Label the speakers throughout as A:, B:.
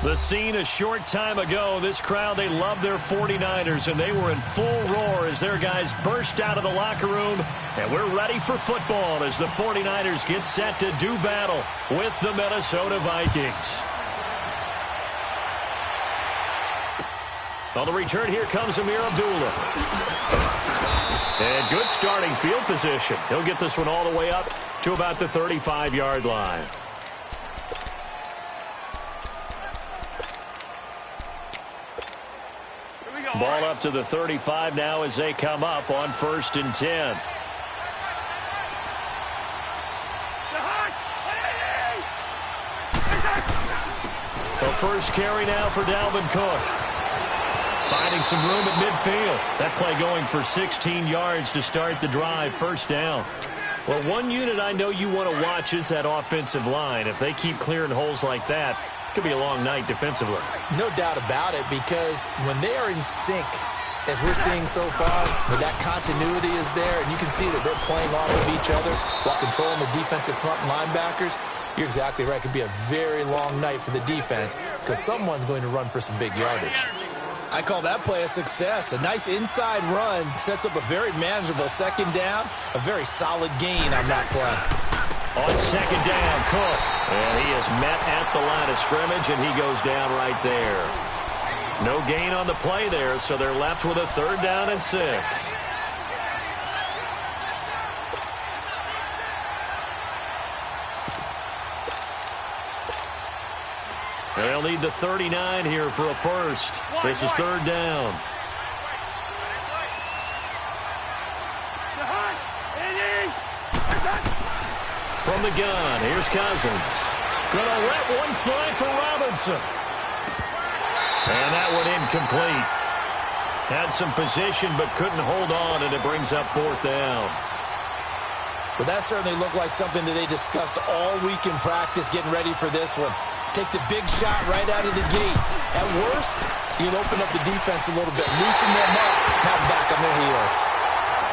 A: The scene a short time ago, this crowd, they love their 49ers, and they were in full roar as their guys burst out of the locker room. And we're ready for football as the 49ers get set to do battle with the Minnesota Vikings. On the return, here comes Amir Abdullah. And good starting field position. He'll get this one all the way up to about the 35-yard line. Ball up to the 35 now as they come up on 1st and 10. The first carry now for Dalvin Cook. Finding some room at midfield. That play going for 16 yards to start the drive. First down. Well, one unit I know you want to watch is that offensive line. If they keep clearing holes like that, it could be a long night defensively.
B: No doubt about it, because when they are in sync, as we're seeing so far, when that continuity is there, and you can see that they're playing off of each other while controlling the defensive front linebackers, you're exactly right. It could be a very long night for the defense because someone's going to run for some big yardage. I call that play a success. A nice inside run sets up a very manageable second down, a very solid gain on that play.
A: On second down, Cook. And he is met at the line of scrimmage, and he goes down right there. No gain on the play there, so they're left with a 3rd down and 6. They'll need the 39 here for a first. This is 3rd down. From the gun, here's Cousins. Gonna let one fly for Robinson. And that one incomplete. Had some position but couldn't hold on, and it brings up 4th down.
B: Well, that certainly looked like something that they discussed all week in practice getting ready for this one. Take the big shot right out of the gate. At worst, you'll open up the defense a little bit, loosen them up, have them back on their heels.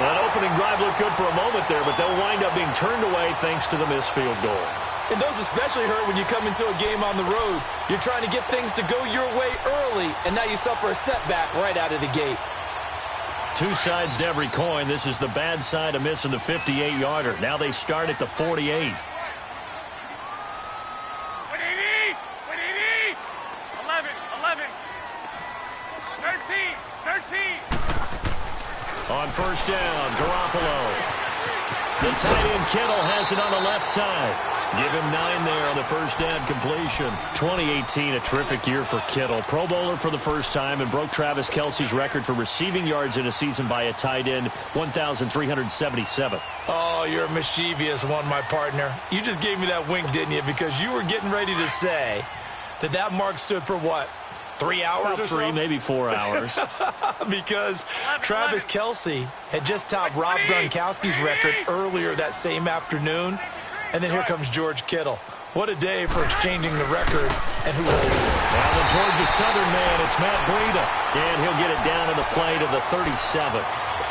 A: That opening drive looked good for a moment there, but they'll wind up being turned away thanks to the missed field goal.
B: And those especially hurt when you come into a game on the road. You're trying to get things to go your way early, and now you suffer a setback right out of the gate.
A: Two sides to every coin. This is the bad side of missing the 58-yarder. Now they start at the 48. On first down, Garoppolo. The tight end Kittle has it on the left side. Give him 9 there on the first down completion. 2018, a terrific year for Kittle. Pro Bowler for the first time and broke Travis Kelce's record for receiving yards in a season by a tight end, 1,377.
B: Oh, you're a mischievous one, my partner. You just gave me that wink, didn't you? Because you were getting ready to say that mark stood for what? 3 hours
A: About
B: or so?
A: 3, maybe 4 hours.
B: Because Travis Kelce had just topped Rob Gronkowski's record earlier that same afternoon. And then here comes George Kittle. What a day for exchanging the record, and who holds it?
A: Now the Georgia Southern man, it's Matt Breida. And he'll get it down in the play to the 37.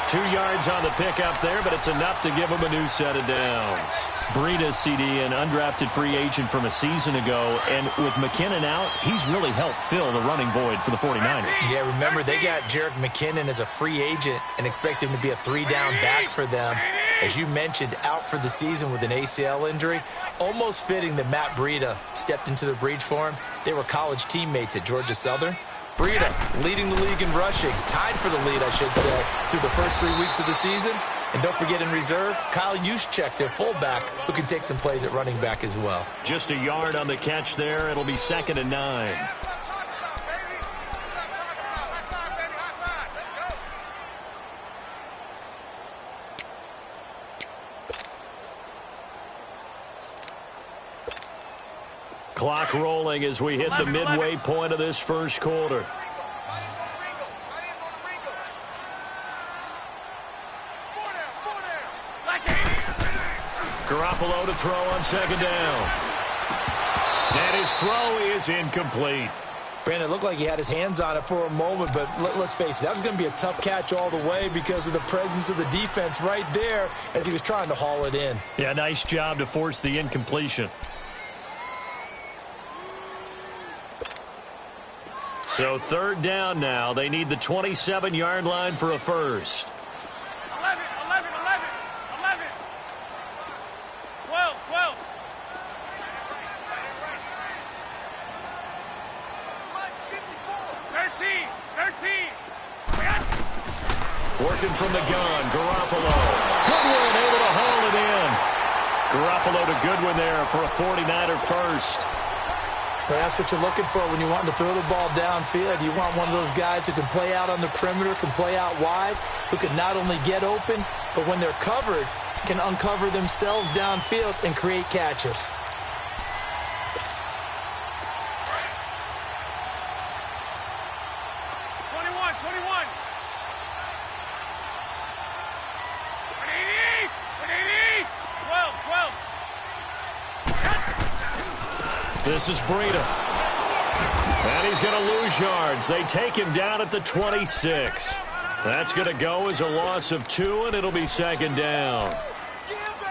A: 2 yards on the pickup there, but it's enough to give him a new set of downs. Breida, CD, an undrafted free agent from a season ago, and with McKinnon out, he's really helped fill the running void for the 49ers.
B: Yeah, remember, they got Jerick McKinnon as a free agent and expect him to be a 3-down back for them. As you mentioned, out for the season with an ACL injury. Almost fitting that Matt Breida stepped into the breach for him. They were college teammates at Georgia Southern. Breida leading the league in rushing, tied for the lead, I should say, through the first 3 weeks of the season. And don't forget in reserve, Kyle Juszczyk, their fullback, who can take some plays at running back as well.
A: Just a yard on the catch there. It'll be 2nd and 9. Clock rolling as we hit the midway point of this first quarter. Garoppolo to throw on 2nd down. And his throw is incomplete.
B: Brandon, it looked like he had his hands on it for a moment, but let's face it, that was going to be a tough catch all the way because of the presence of the defense right there as he was trying to haul it in.
A: Yeah, nice job to force the incompletion. So third down now. They need the 27-yard line for a first.
C: 11, 11, 11, 11. 12, 12.
A: Working from the gun, Garoppolo. Goodwin able to haul it in. Garoppolo to Goodwin there for a 49er first.
B: But that's what you're looking for when you want to throw the ball downfield. You want one of those guys who can play out on the perimeter, can play out wide, who can not only get open, but when they're covered, can uncover themselves downfield and create catches.
A: This is Breida. And he's going to lose yards. They take him down at the 26. That's going to go as a loss of 2, and it'll be second down.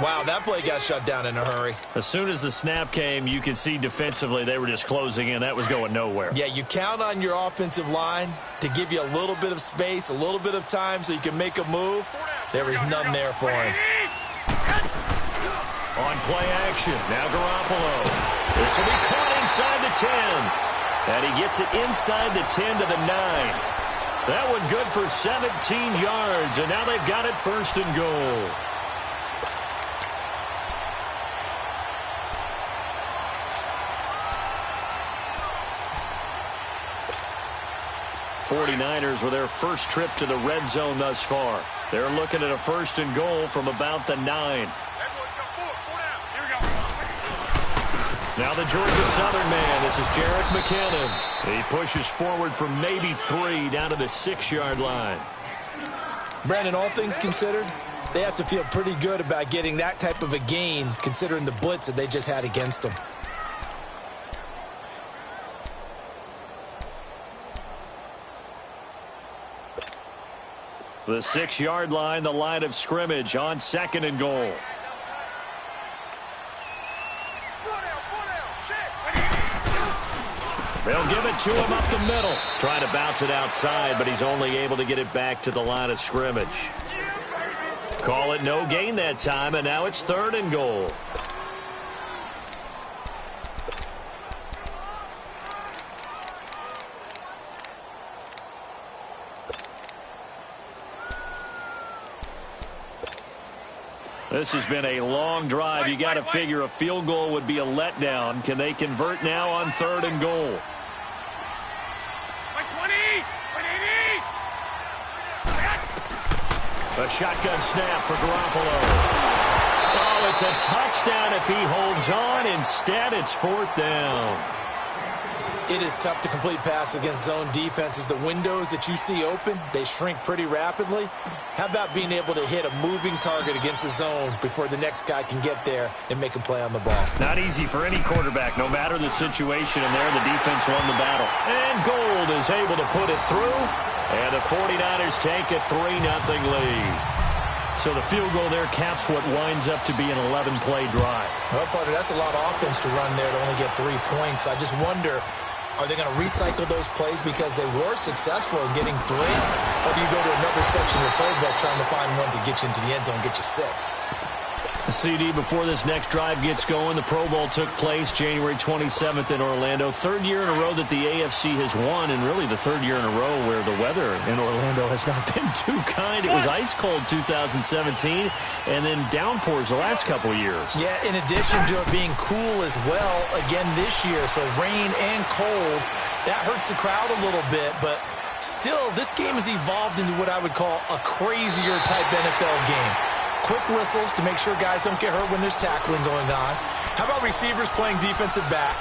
B: Wow, that play got shut down in a hurry.
A: As soon as the snap came, you could see defensively they were just closing in. That was going nowhere.
B: Yeah, you count on your offensive line to give you a little bit of space, a little bit of time so you can make a move. There was none there for him.
A: On play action, now Garoppolo. This will be caught inside the 10. And he gets it inside the 10 to the 9. That one good for 17 yards, and now they've got it first and goal. '49ers with their first trip to the red zone thus far. They're looking at a first and goal from about the 9. Now the Georgia Southern man, this is Jerick McKinnon. He pushes forward from maybe 3 down to the 6-yard line.
B: Brandon, all things considered, they have to feel pretty good about getting that type of a gain considering the blitz that they just had against them.
A: The 6-yard line, the line of scrimmage on second and goal. They'll give it to him up the middle. Trying to bounce it outside, but he's only able to get it back to the line of scrimmage. Call it no gain that time, and now it's third and goal. This has been a long drive. You got to figure a field goal would be a letdown. Can they convert now on third and goal? A shotgun snap for Garoppolo. Oh, it's a touchdown if he holds on. Instead, it's fourth down.
B: It is tough to complete passes against zone defenses. The windows that you see open, they shrink pretty rapidly. How about being able to hit a moving target against a zone before the next guy can get there and make a play on the ball?
A: Not easy for any quarterback, no matter the situation. And there, the defense won the battle. And Gold is able to put it through. And the 49ers take a 3-0 lead. So the field goal there caps what winds up to be an 11-play drive.
B: Well, partner, that's a lot of offense to run there to only get 3 points. So I just wonder, are they going to recycle those plays because they were successful in getting 3? Or do you go to another section of the playbook trying to find ones that get you into the end zone and get you 6?
A: CD, before this next drive gets going, the Pro Bowl took place January 27th in Orlando. Third year in a row that the AFC has won, and really the third year in a row where the weather in Orlando has not been too kind. It was ice cold 2017, and then downpours the last couple of years.
B: Yeah, in addition to it being cool as well again this year, so rain and cold, that hurts the crowd a little bit, but still, this game has evolved into what I would call a crazier type NFL game. Quick whistles to make sure guys don't get hurt when there's tackling going on. How about receivers playing defensive back?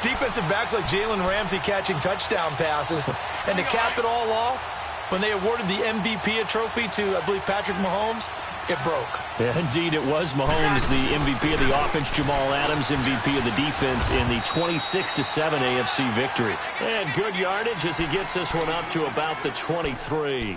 B: Defensive backs like Jalen Ramsey catching touchdown passes. And to cap it all off, when they awarded the MVP trophy to, I believe, Patrick Mahomes, it broke.
A: Yeah, indeed, it was Mahomes, the MVP of the offense. Jamal Adams, MVP of the defense in the 26-7 AFC victory. And good yardage as he gets this one up to about the 23.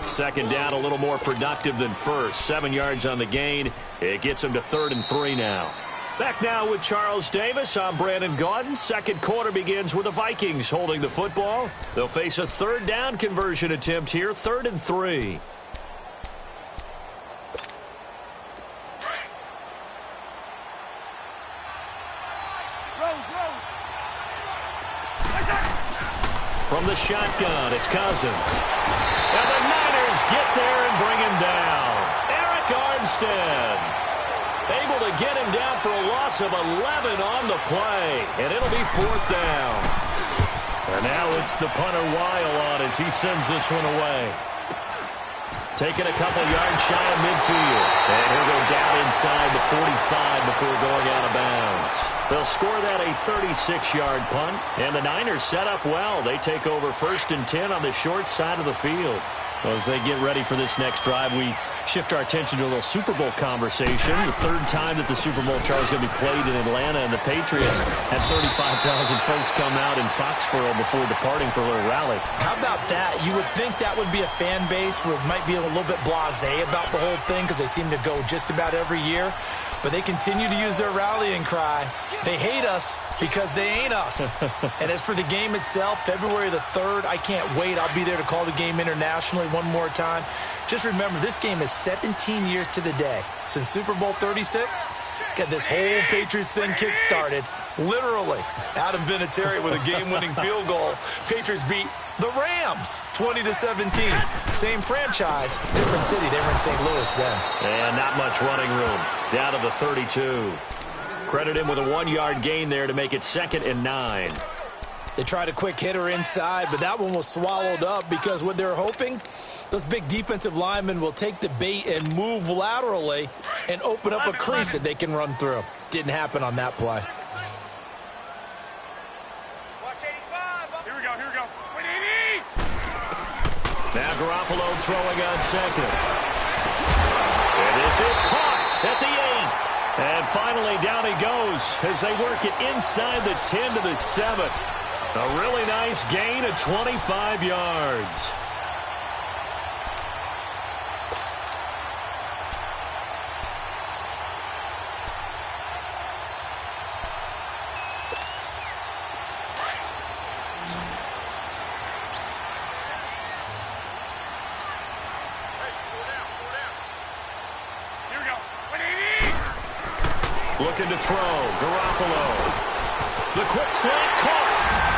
A: Second down, a little more productive than first. 7 yards on the gain. It gets him to 3rd and 3 now. Back now with Charles Davis. I'm Brandon Gaudin. Second quarter begins with the Vikings holding the football. They'll face a third down conversion attempt here, 3rd and 3. From the shotgun, it's Cousins. And the Niners get there and bring him down. Eric Armstead able to get him down for a loss of 11 on the play. And it'll be 4th down. And now it's the punter Weil on as he sends this one away. Taking a couple yards shy of midfield. And he'll go down inside the 45 before going out of bounds. They'll score that a 36-yard punt. And the Niners set up well. They take over 1st and 10 on the short side of the field. Well, as they get ready for this next drive, we shift our attention to a little Super Bowl conversation. The 3rd time that the Super Bowl, Charles, is going to be played in Atlanta, and the Patriots had 35,000 folks come out in Foxborough before departing for a little rally.
B: How about that? You would think that would be a fan base where it might be a little bit blasé about the whole thing because they seem to go just about every year. But they continue to use their rallying cry. They hate us because they ain't us. And as for the game itself, February the 3rd, I can't wait. I'll be there to call the game internationally one more time. Just remember, this game is 17 years to the day. Since Super Bowl 36, got this whole Patriots thing kick-started. Literally, Adam Vinatieri with a game-winning field goal. Patriots beat the Rams 20-17. Same franchise, different city. They were in St. Louis then.
A: And not much running room. Down to the 32. Credit him with a 1-yard gain there to make it 2nd and 9.
B: They tried a quick hitter inside, but that one was swallowed up because what they're hoping, those big defensive linemen will take the bait and move laterally and open up a crease that they can run through. Didn't happen on that play.
C: Here we go.
A: Now Garoppolo throwing on 2nd. And this is caught at the 8. And finally down he goes as they work it inside the 10 to the 7. A really nice gain of 25 yards. Looking to throw. Garoppolo. The quick slant caught.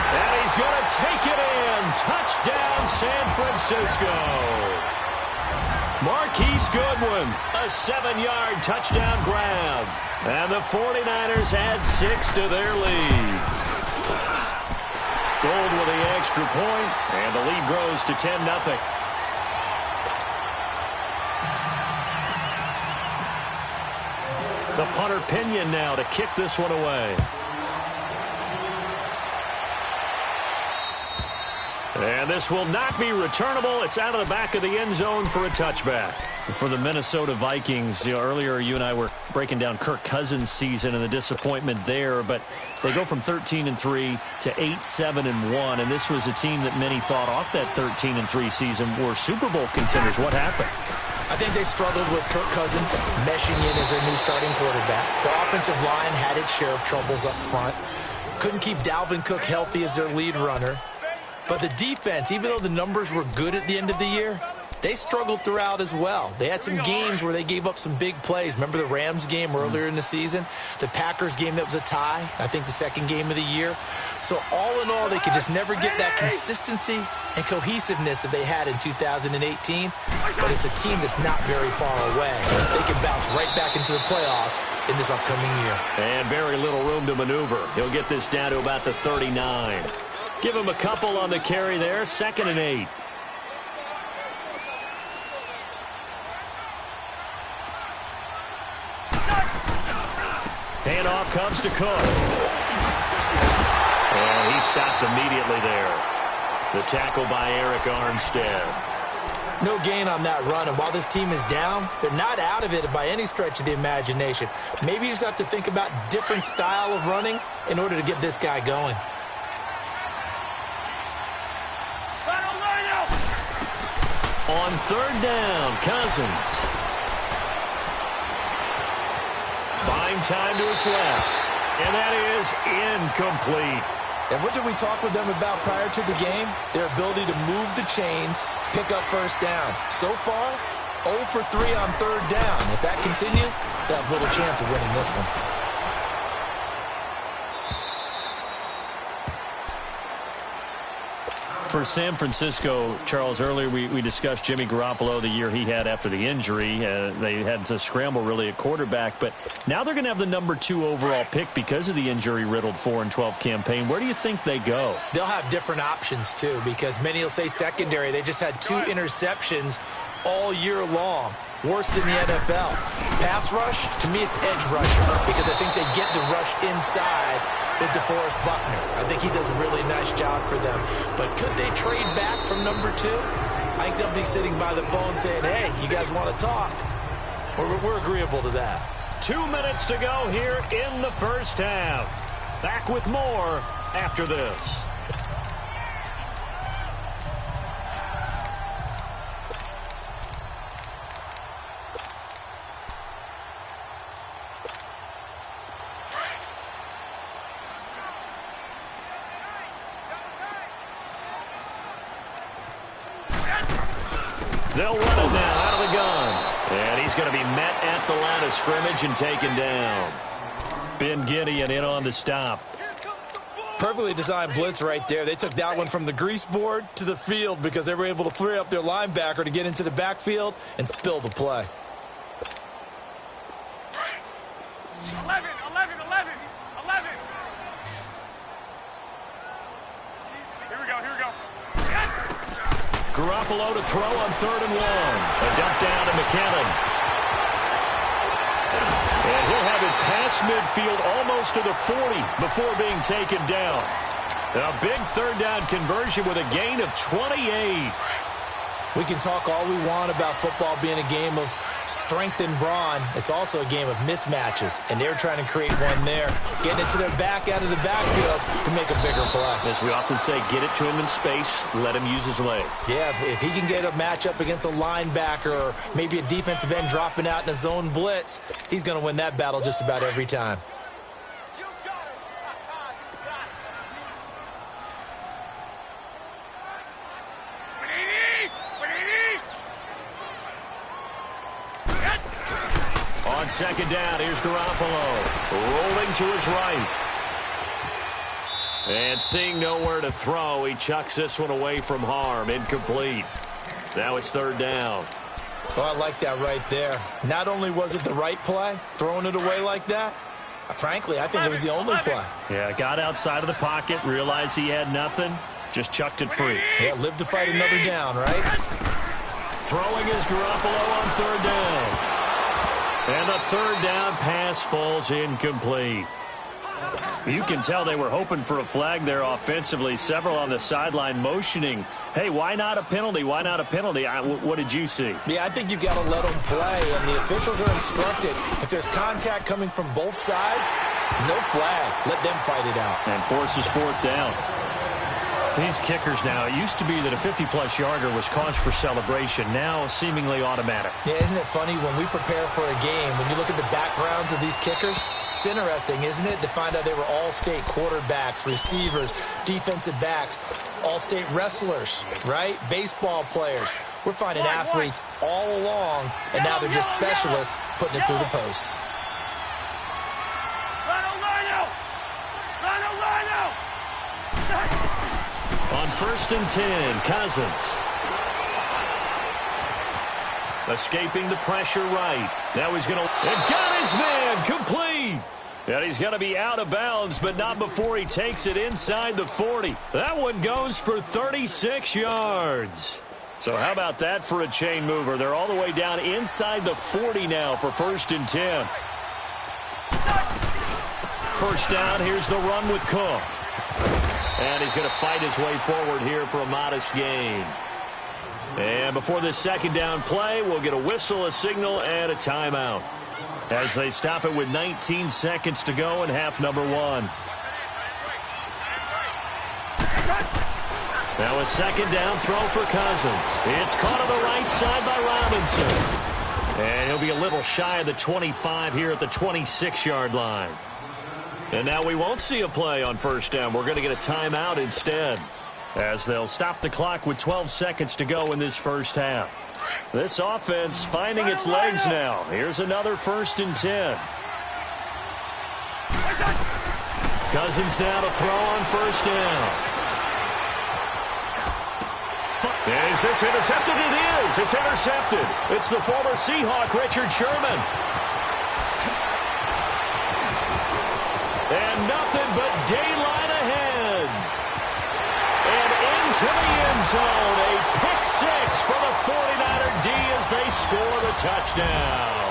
A: And he's going to take it in. Touchdown, San Francisco. Marquise Goodwin. A 7-yard touchdown grab. And the 49ers add 6 to their lead. Gold with the extra point. And the lead grows to 10-0. The punter Pinion now to kick this one away. And this will not be returnable. It's out of the back of the end zone for a touchback. For the Minnesota Vikings, earlier you and I were breaking down Kirk Cousins' season and the disappointment there, but they go from 13-3 to 8-7-1, and this was a team that many thought off that 13-3 season were Super Bowl contenders. What happened?
B: I think they struggled with Kirk Cousins meshing in as their new starting quarterback. The offensive line had its share of troubles up front. Couldn't keep Dalvin Cook healthy as their lead runner. But the defense, even though the numbers were good at the end of the year, they struggled throughout as well. They had some games where they gave up some big plays. Remember the Rams game earlier in the season? The Packers game that was a tie, I think the second game of the year. So all in all, they could just never get that consistency and cohesiveness that they had in 2018. But it's a team that's not very far away. They can bounce right back into the playoffs in this upcoming year.
A: And very little room to maneuver. He'll get this down to about the 39. Give him a couple on the carry there. 2nd and 8. Handoff comes to Cook. And he stopped immediately there. The tackle by Eric Armstead.
B: No gain on that run, and while this team is down, they're not out of it by any stretch of the imagination. Maybe you just have to think about different style of running in order to get this guy going.
A: On 3rd down, Cousins. Buying Throwing time to his left. And that is incomplete.
B: And what did we talk with them about prior to the game? Their ability to move the chains, pick up first downs. So far, 0 for 3 on third down. If that continues, they'll have little chance of winning this one.
A: For San Francisco, Charles, earlier we discussed Jimmy Garoppolo, the year he had after the injury. They had to scramble really at quarterback, but now they're going to have the number 2 overall pick because of the injury-riddled 4-12 campaign. Where do you think they go?
B: They'll have different options, too, because many will say secondary. They just had 2 interceptions all year long. Worst in the NFL. Pass rush, to me, it's edge rusher, because I think they get the rush inside with DeForest Buckner. I think he does a really nice job for them. But could they trade back from number 2? I think they'll be sitting by the phone saying, hey, you guys want to talk? We're agreeable to that.
A: 2 minutes to go here in the first half. Back with more after this. They'll run it now out of the gun. And he's going to be met at the line of scrimmage and taken down. Ben Gideon in on the stop.
B: Perfectly designed blitz right there. They took that one from the grease board to the field because they were able to free up their linebacker to get into the backfield and spill the play.
C: 11. Here we go.
A: Garoppolo to throw on 3rd and 1. A dump down to McKinnon. And he'll have it past midfield almost to the 40 before being taken down. A big 3rd down conversion with a gain of 28.
B: We can talk all we want about football being a game of strength and brawn. It's also a game of mismatches, and they're trying to create one there, getting it to their back out of the backfield to make a bigger play.
A: As we often say, get it to him in space, let him use his leg.
B: Yeah, if he can get a matchup against a linebacker or maybe a defensive end dropping out in a zone blitz, he's going to win that battle just about every time.
A: On 2nd down, here's Garoppolo. Rolling to his right. And seeing nowhere to throw, he chucks this one away from harm. Incomplete. Now it's 3rd down.
B: Oh, I like that right there. Not only was it the right play, throwing it away like that, frankly, I think it was the only play.
A: Yeah, got outside of the pocket, realized he had nothing, just chucked it free.
B: Yeah, live to fight another down, right?
A: Throwing is Garoppolo on 3rd down. And the 3rd down pass falls incomplete. You can tell they were hoping for a flag there offensively. Several on the sideline motioning, hey, why not a penalty? Why not a penalty? What did you see?
B: Yeah, I think you've got to let them play, and the officials are instructed. If there's contact coming from both sides, no flag. Let them fight it out.
A: And forces 4th down. These kickers now, it used to be that a 50-plus yarder was cause for celebration. Now seemingly automatic.
B: Yeah, isn't it funny when we prepare for a game, when you look at the backgrounds of these kickers, it's interesting, isn't it, to find out they were all-state quarterbacks, receivers, defensive backs, all-state wrestlers, right? Baseball players. We're finding athletes all along, and now they're just specialists putting it through the posts.
A: On 1st and 10, Cousins. Escaping the pressure right. Now he's going to... And got his man complete. And he's going to be out of bounds, but not before he takes it inside the 40. That one goes for 36 yards. So how about that for a chain mover? They're all the way down inside the 40 now for 1st and 10. 1st down, here's the run with Cook. And he's going to fight his way forward here for a modest gain. And before this 2nd down play, we'll get a whistle, a signal, and a timeout as they stop it with 19 seconds to go in half number 1. Now a 2nd down throw for Cousins. It's caught on the right side by Robinson. And he'll be a little shy of the 25 here at the 26-yard line. And now we won't see a play on first down. We're going to get a timeout instead, as they'll stop the clock with 12 seconds to go in this first half. This offense finding its legs now. Here's another 1st and 10. Cousins now to throw on first down. Is this intercepted? It is. It's intercepted. It's the former Seahawk, Richard Sherman. And nothing but daylight ahead. And into the end zone. A pick six for the 49er D as they score the touchdown.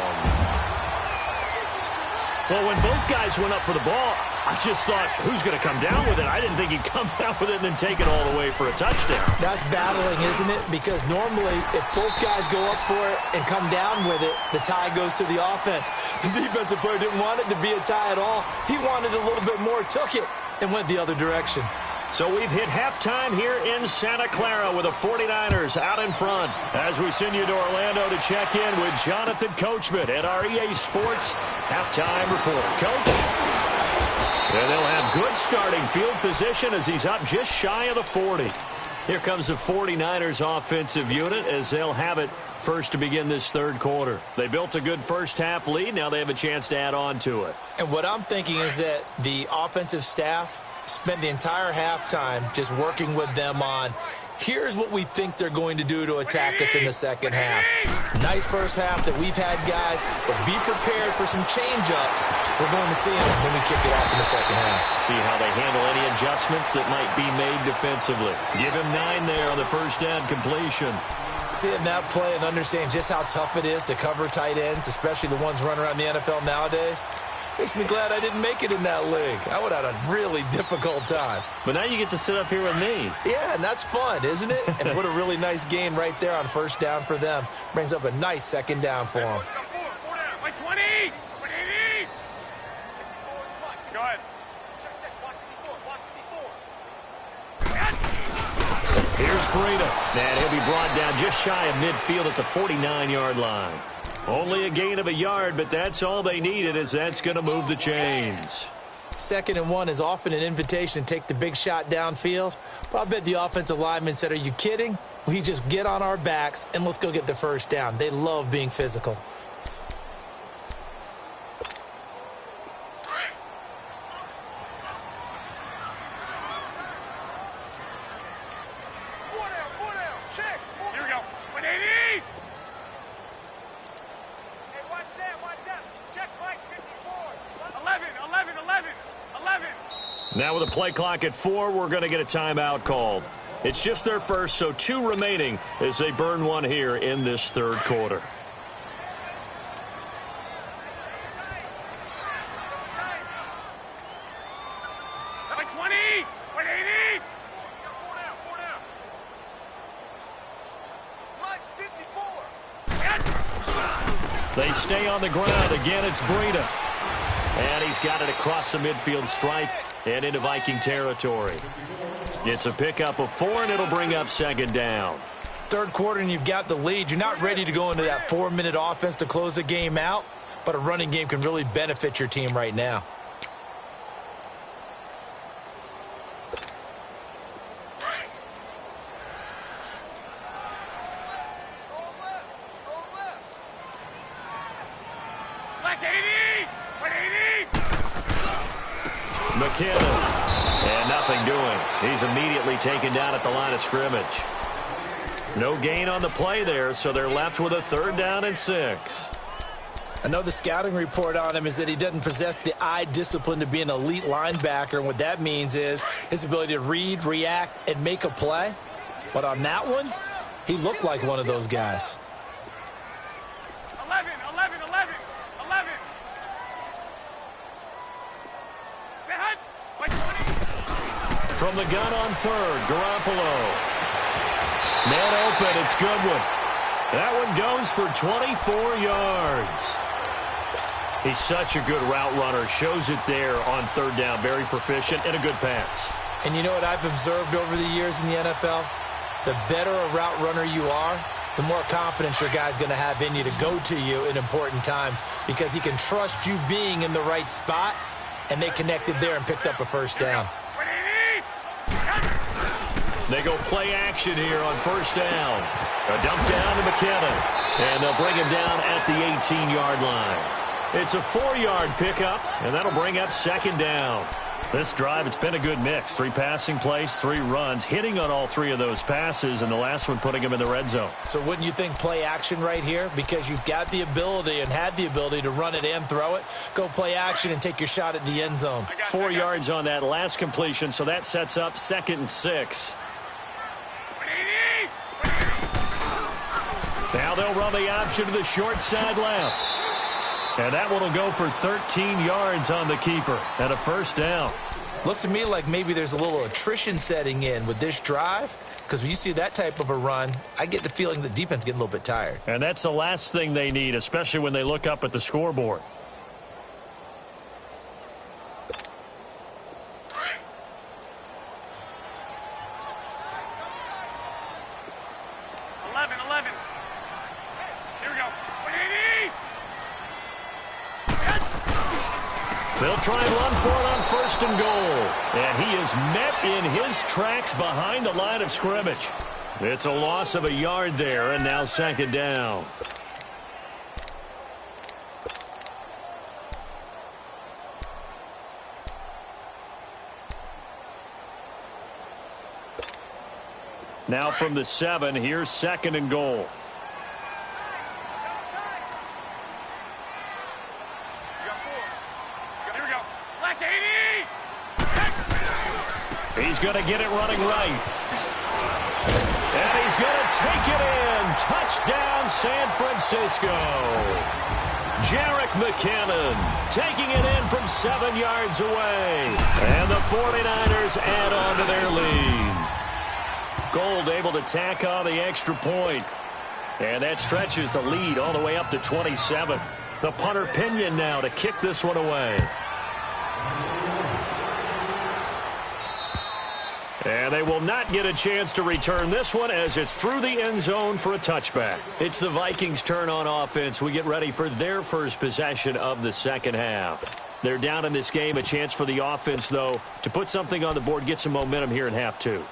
A: Well, when both guys went up for the ball, I just thought, who's going to come down with it? I didn't think he'd come down with it and then take it all the way for a touchdown.
B: That's battling, isn't it? Because normally, if both guys go up for it and come down with it, the tie goes to the offense. The defensive player didn't want it to be a tie at all. He wanted a little bit more, took it, and went the other direction.
A: So we've hit halftime here in Santa Clara with the 49ers out in front as we send you to Orlando to check in with Jonathan Coachman at our EA Sports halftime report. Coach? And they'll have good starting field position as he's up just shy of the 40. Here comes the 49ers offensive unit as they'll have it first to begin this third quarter. They built a good first half lead. Now they have a chance to add on to it.
B: And what I'm thinking is that the offensive staff spent the entire halftime just working with them on, here's what we think they're going to do to attack us in the second half. Nice first half that we've had, guys, but be prepared for some change-ups. We're going to see them when we kick it off in the second half.
A: See how they handle any adjustments that might be made defensively. Give him 9 there on the first down completion.
B: Seeing that play and understanding just how tough it is to cover tight ends, especially the ones running around the NFL nowadays, makes me glad I didn't make it in that league. I would have had a really difficult time.
A: But now you get to sit up here with me.
B: Yeah, and that's fun, isn't it? And what a really nice gain right there on first down for them. Brings up a nice second down for them.
C: 20! Go ahead.
A: Here's Breida. And he'll be brought down just shy of midfield at the 49-yard line. Only a gain of a yard, but that's all they needed, as that's going to move the chains.
B: 2nd and 1 is often an invitation to take the big shot downfield. But I bet the offensive lineman said, are you kidding? We just get on our backs and let's go get the first down. They love being physical.
C: Here we go. 180! Check Mike 54. 11.
A: Now with a play clock at 4, we're going to get a timeout called. It's just their first, so 2 remaining as they burn one here in this third quarter.
C: Like 20! 180!
A: They stay on the ground. Again, it's Breida. And he's got it across the midfield stripe and into Viking territory. It's a pickup of 4, and it'll bring up second down.
B: Third quarter, and you've got the lead. You're not ready to go into that 4-minute offense to close the game out, but a running game can really benefit your team right now.
A: McKinnon. And nothing doing. He's immediately taken down at the line of scrimmage. No gain on the play there, so they're left with a 3rd down and 6.
B: I know the scouting report on him is that he doesn't possess the eye discipline to be an elite linebacker, and what that means is his ability to read, react, and make a play. But on that one, he looked like one of those guys.
C: 11.
A: From the gun on 3rd, Garoppolo. Man open, it's Goodwin. That one goes for 24 yards. He's such a good route runner. Shows it there on 3rd down. Very proficient and a good pass.
B: And you know what I've observed over the years in the NFL? The better a route runner you are, the more confidence your guy's going to have in you to go to you in important times because he can trust you being in the right spot, and they connected there and picked up a first down.
A: They go play action here on first down. A dump down to McKinnon, and they'll bring him down at the 18-yard line. It's a 4-yard pickup, and that'll bring up second down. This drive, it's been a good mix. 3 passing plays, 3 runs, hitting on all 3 of those passes, and the last one putting him in the red zone.
B: So wouldn't you think play action right here? Because you've got the ability and had the ability to run it and throw it. Go play action and take your shot at the end zone.
A: 4 yards on that last completion, so that sets up 2nd and 6. Now they'll run the option to the short side left. And that one will go for 13 yards on the keeper and a first down.
B: Looks to me like maybe there's a little attrition setting in with this drive, because when you see that type of a run, I get the feeling the defense getting a little bit tired.
A: And that's the last thing they need, especially when they look up at the scoreboard.
C: 11. Here we go. 180.
A: They'll try and run for it on 1st and goal. And he is met in his tracks behind the line of scrimmage. It's a loss of a yard there, and now 2nd down. Now from the 7, here's 2nd and goal. He's going to get it running right. And he's going to take it in. Touchdown, San Francisco. Jarek McKinnon taking it in from 7 yards away. And the 49ers add on to their lead. Gold able to tack on the extra point. And that stretches the lead all the way up to 27. The punter Pinion now to kick this one away. And they will not get a chance to return this one as it's through the end zone for a touchback. It's the Vikings' turn on offense. We get ready for their first possession of the second half. They're down in this game. A chance for the offense, though, to put something on the board, get some momentum here in half 2.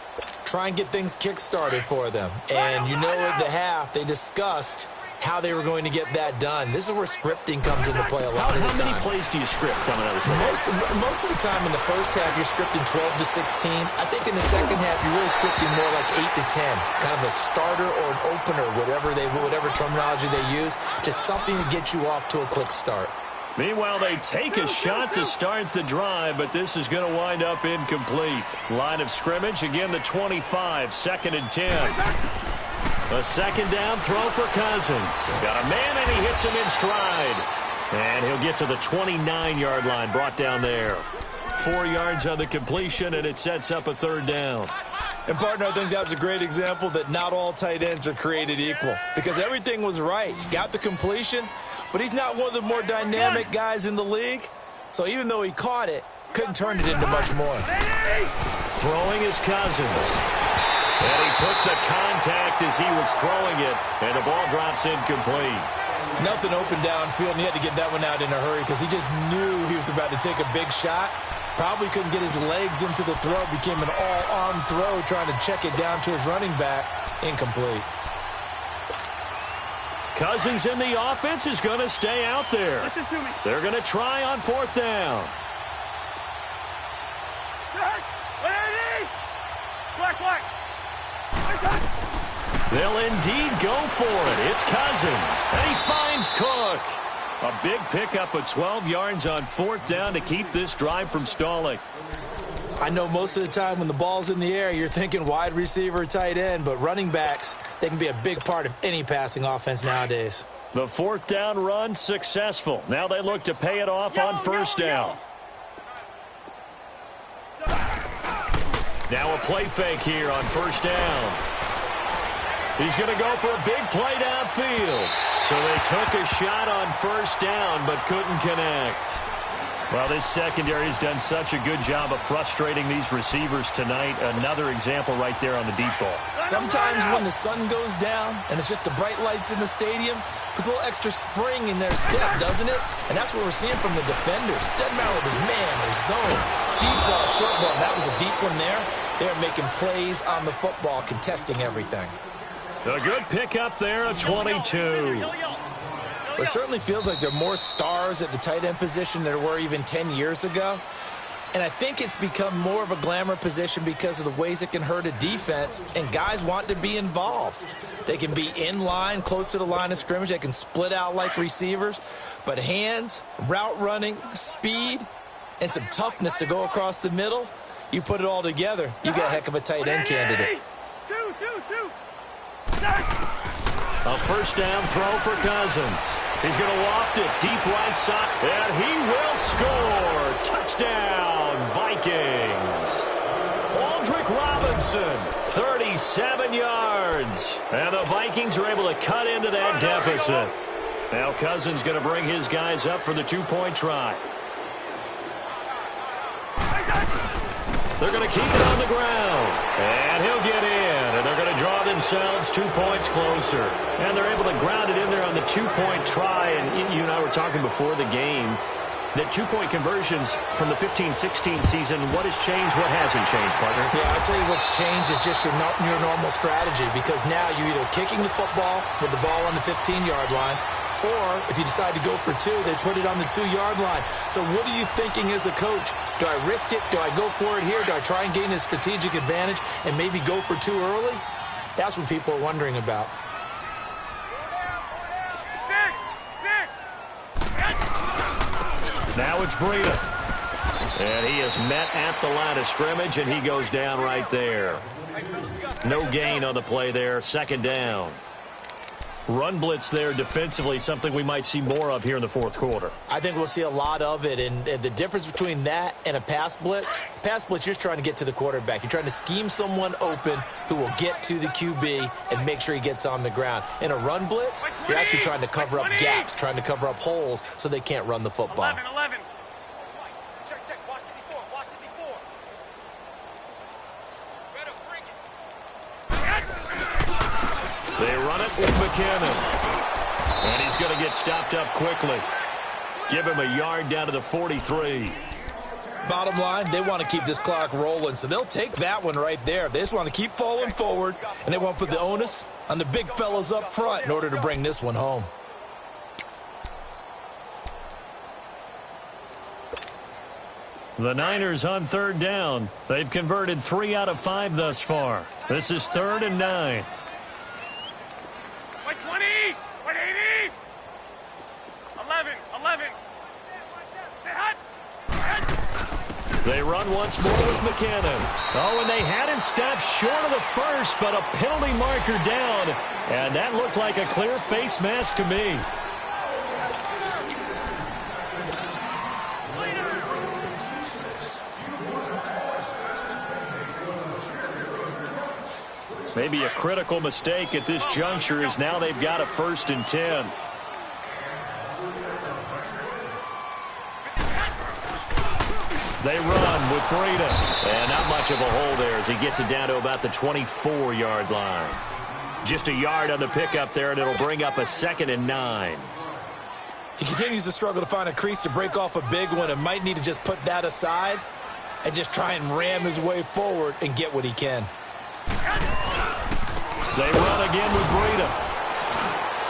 B: Try and get things kick-started for them. And you know at the half, they discussed how they were going to get that done. This is where scripting comes into play a lot of the time.
A: How many plays do you script coming out of the
B: Most of the time in the first half, you're scripting 12 to 16. I think in the second half, you're really scripting more like 8 to 10. Kind of a starter or an opener, whatever terminology they use, just something to get you off to a quick start.
A: Meanwhile, they take a shot to start the drive, but this is going to wind up incomplete. Line of scrimmage, again, the 25, 2nd and 10. A 2nd down throw for Cousins. Got a man, and he hits him in stride. And he'll get to the 29-yard line, brought down there. 4 yards on the completion, and it sets up a 3rd down.
B: And, partner, I think that's a great example that not all tight ends are created equal, because everything was right. Got the completion, but he's not one of the more dynamic guys in the league. So even though he caught it, couldn't turn it into much more.
A: Throwing is Cousins. And he took the contact as he was throwing it, and the ball drops incomplete.
B: Nothing open downfield, and he had to get that one out in a hurry because he just knew he was about to take a big shot. Probably couldn't get his legs into the throw. Became an all-arm throw trying to check it down to his running back. Incomplete.
A: Cousins in the offense is going to stay out there.
C: Listen to me.
A: They're going to try on 4th down.
C: Black.
A: They'll indeed go for it. It's Cousins, and he finds Cook. A big pickup of 12 yards on 4th down to keep this drive from stalling.
B: I know most of the time when the ball's in the air, you're thinking wide receiver, tight end, but running backs, they can be a big part of any passing offense nowadays.
A: The 4th down run successful. Now they look to pay it off on 1st down. Now a play fake here on 1st down. He's going to go for a big play downfield. So they took a shot on 1st down but couldn't connect. Well, this secondary has done such a good job of frustrating these receivers tonight. Another example right there on the deep ball.
B: Sometimes when the sun goes down and it's just the bright lights in the stadium, puts a little extra spring in their step, doesn't it? And that's what we're seeing from the defenders. Doesn't matter whether it's man or zone. Deep ball, short ball. That was a deep one there. They're making plays on the football, contesting everything.
A: A good pickup there, a 22.
B: It certainly feels like there are more stars at the tight end position than there were even 10 years ago. And I think it's become more of a glamour position because of the ways it can hurt a defense, and guys want to be involved. They can be in line, close to the line of scrimmage. They can split out like receivers. But hands, route running, speed, and some toughness to go across the middle, you put it all together, you got a heck of a tight end candidate.
A: A first down throw for Cousins. He's going to loft it deep right side, and he will score. Touchdown, Vikings. Aldrick Robinson, 37 yards. And the Vikings are able to cut into that deficit. Now Cousins going to bring his guys up for the two-point try. They're going to keep it on the ground. And he'll get in. And they're going to draw themselves 2 points closer. And they're able to ground it in there on the two-point try. And you and I were talking before the game that two-point conversions from the 15-16 season, what has changed, what hasn't changed, partner?
B: Yeah, I'll tell you what's changed is just your normal strategy, because now you're either kicking the football with the ball on the 15-yard line, or if you decide to go for two, they put it on the 2-yard line. So what are you thinking as a coach? Do I risk it? Do I go for it here? Do I try and gain a strategic advantage and maybe go for two early? That's what people are wondering about.
A: Now it's Breida. And he is met at the line of scrimmage, and he goes down right there. No gain on the play there. Second down. Run blitz there defensively, something we might see more of here in the fourth quarter.
B: I think we'll see a lot of it, and the difference between that and a pass blitz, you're just trying to get to the quarterback. You're trying to scheme someone open who will get to the QB and make sure he gets on the ground. In a run blitz, you're actually trying to cover up gaps, trying to cover up holes so they can't run the football.
C: 11.
A: They run it with McKinnon. And he's going to get stopped up quickly. Give him a yard down to the 43.
B: Bottom line, they want to keep this clock rolling, so they'll take that one right there. They just want to keep falling forward, and they want to put the onus on the big fellas up front in order to bring this one home.
A: The Niners on third down. They've converted 3 out of 5 thus far. This is 3rd and 9.
C: 20, 180, 11.
A: They run once more with McKinnon. Oh, and they had him stopped short of the first, but a penalty marker down. And that looked like a clear face mask to me. Maybe a critical mistake at this juncture is now they've got a 1st and 10. They run with Breida. And not much of a hole there as he gets it down to about the 24-yard line. Just a yard on the pickup there, and it'll bring up a 2nd and 9.
B: He continues to struggle to find a crease to break off a big one and might need to just put that aside and just try and ram his way forward and get what he can.
A: They run again with Breida.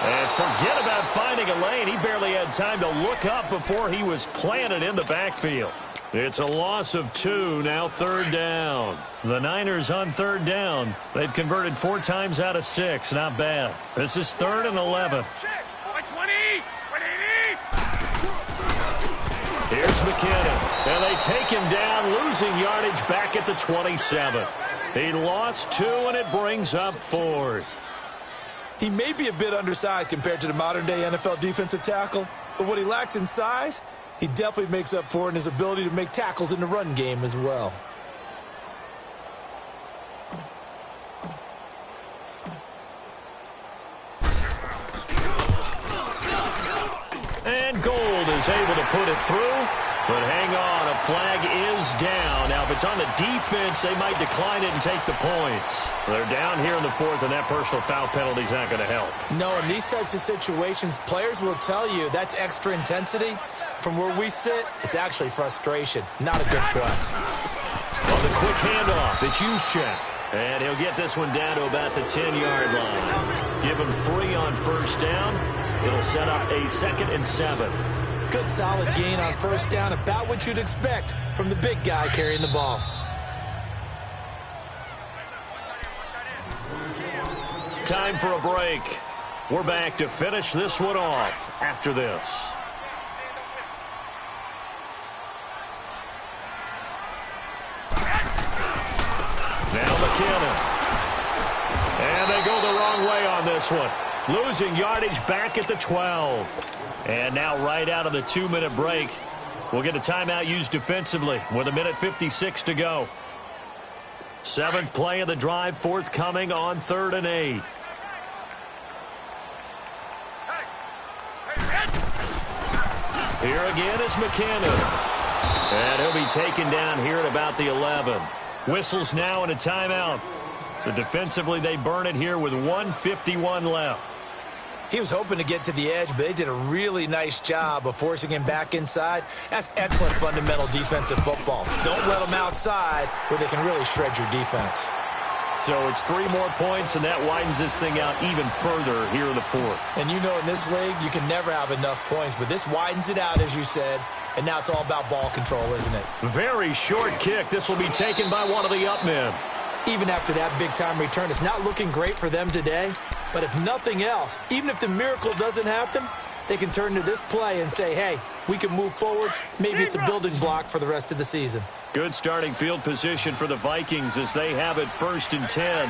A: And forget about finding a lane. He barely had time to look up before he was planted in the backfield. It's a loss of 2, now 3rd down. The Niners on 3rd down. They've converted 4 times out of 6. Not bad. This is 3rd and 11.
C: 20, 180.
A: Here's McKinnon. And they take him down, losing yardage back at the 27. He lost 2, and it brings up 4th.
B: He may be a bit undersized compared to the modern-day NFL defensive tackle, but what he lacks in size, he definitely makes up for in his ability to make tackles in the run game as well.
A: And Gold is able to put it through. But hang on, a flag is down. Now, if it's on the defense, they might decline it and take the points. They're down here in the fourth, and that personal foul penalty is not going to help.
B: No, in these types of situations, players will tell you that's extra intensity. From where we sit, it's actually frustration. Not a good play.
A: On the quick handoff, it's Juszczyk. And he'll get this one down to about the 10-yard line. Give him 3 on first down. It'll set up a 2nd and 7.
B: Good solid gain on first down, about what you'd expect from the big guy carrying the ball.
A: Time for a break. We're back to finish this one off after this. Now McKinnon. And they go the wrong way on this one. Losing yardage back at the 12. And now right out of the 2-minute break, we'll get a timeout used defensively with 1:56 to go. 7th play of the drive, forthcoming on 3rd and 8. Here again is McKinnon. And he'll be taken down here at about the 11. Whistles now and a timeout. So defensively, they burn it here with 1:51 left.
B: He was hoping to get to the edge, but they did a really nice job of forcing him back inside. That's excellent fundamental defensive football. Don't let them outside where they can really shred your defense.
A: So it's 3 more points, and that widens this thing out even further here in the 4th.
B: And you know in this league, you can never have enough points, but this widens it out, as you said, and now it's all about ball control, isn't it?
A: Very short kick. This will be taken by one of the up men.
B: Even after that big-time return, it's not looking great for them today. But if nothing else, even if the miracle doesn't happen, they can turn to this play and say, hey, we can move forward. Maybe it's a building block for the rest of the season.
A: Good starting field position for the Vikings as they have it 1st and 10.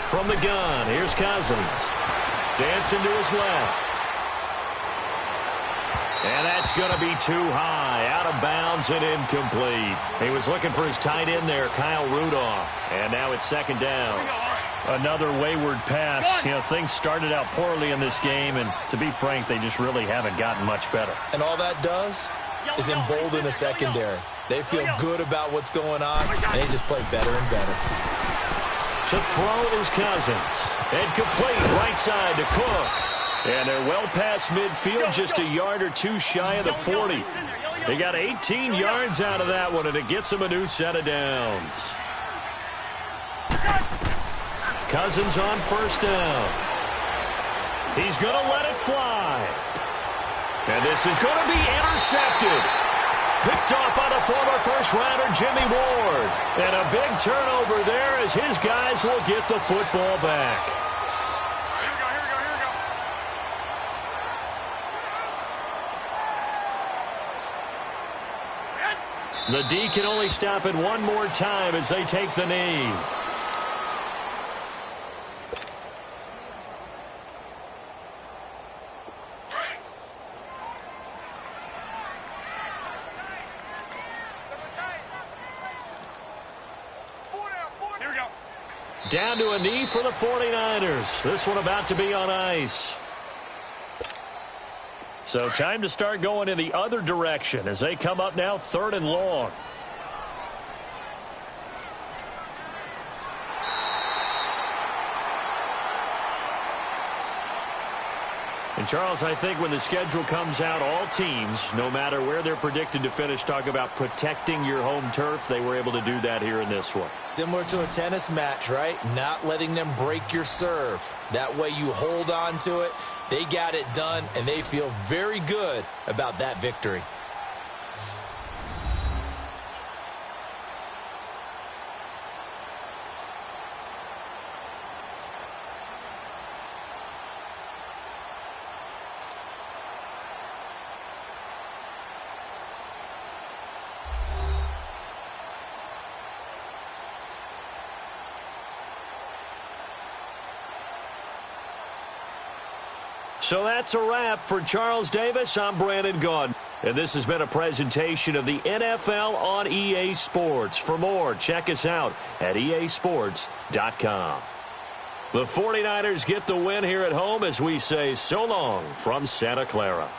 A: From the gun, here's Cousins. Dancing to his left. And that's going to be too high, out of bounds and incomplete. He was looking for his tight end there, Kyle Rudolph. And now it's 2nd down. Another wayward pass. You know, things started out poorly in this game, and to be frank, they just really haven't gotten much better.
B: And all that does is embolden the secondary. They feel good about what's going on, and they just play better and better.
A: To throw is Cousins. And complete right side to Cook. And they're well past midfield, just a yard or 2 shy of the 40. They got 18 yards out of that one, and it gets them a new set of downs. Cousins on first down. He's going to let it fly. And this is going to be intercepted. Picked off by the former first-rounder Jimmy Ward. And a big turnover there as his guys will get the football back. The D can only stop it one more time as they take the knee. Down to a knee for the 49ers. This one about to be on ice. So time to start going in the other direction as they come up now 3rd and long. And, Charles, I think when the schedule comes out, all teams, no matter where they're predicted to finish, talk about protecting your home turf. They were able to do that here in this one.
B: Similar to a tennis match, right? Not letting them break your serve. That way you hold on to it. They got it done, and they feel very good about that victory.
A: So that's a wrap for Charles Davis. I'm Brandon Gaudin. And this has been a presentation of the NFL on EA Sports. For more, check us out at easports.com. The 49ers get the win here at home as we say so long from Santa Clara.